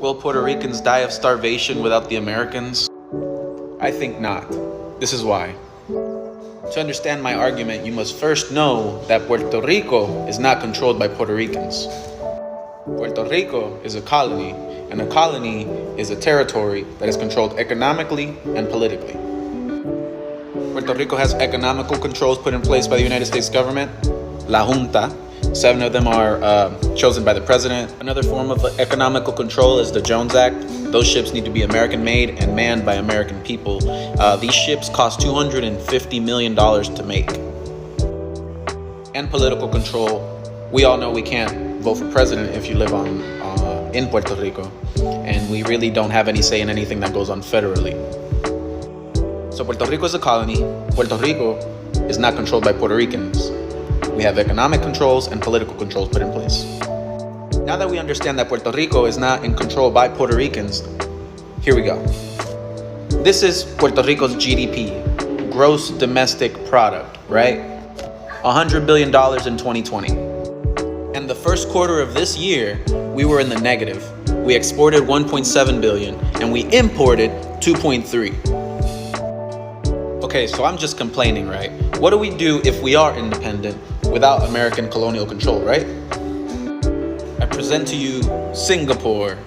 Will Puerto Ricans die of starvation without the Americans? I think not. This is why. To understand my argument, you must first know that Puerto Rico is not controlled by Puerto Ricans. Puerto Rico is a colony, and a colony is a territory that is controlled economically and politically. Puerto Rico has economical controls put in place by the United States government, La Junta. 7 of them are chosen by the president. Another form of economical control is the Jones Act. Those ships need to be American-made and manned by American people. These ships cost $250 million to make. And political control. We all know we can't vote for president if you live in Puerto Rico, and we really don't have any say in anything that goes on federally. So Puerto Rico is a colony. Puerto Rico is not controlled by Puerto Ricans. We have economic controls and political controls put in place. Now that we understand that Puerto Rico is not in control by Puerto Ricans, here we go. This is Puerto Rico's GDP, gross domestic product, right? $100 billion in 2020. And the first quarter of this year, we were in the negative. We exported 1.7 billion and we imported 2.3. Okay, so I'm just complaining, right? What do we do if we are independent without American colonial control, right? I present to you Singapore.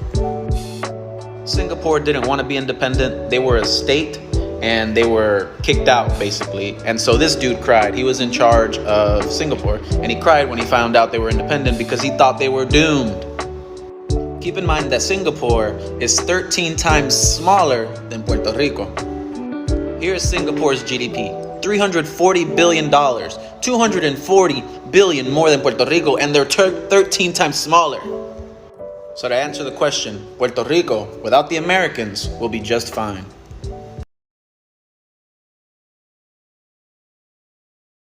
Singapore didn't want to be independent. They were a state and they were kicked out, basically. And so this dude cried. He was in charge of Singapore, and he cried when he found out they were independent because he thought they were doomed. Keep in mind that Singapore is 13 times smaller than Puerto Rico. Here's Singapore's GDP, $340 billion, 240 billion more than Puerto Rico, and they're 13 times smaller. So to answer the question, Puerto Rico, without the Americans, will be just fine.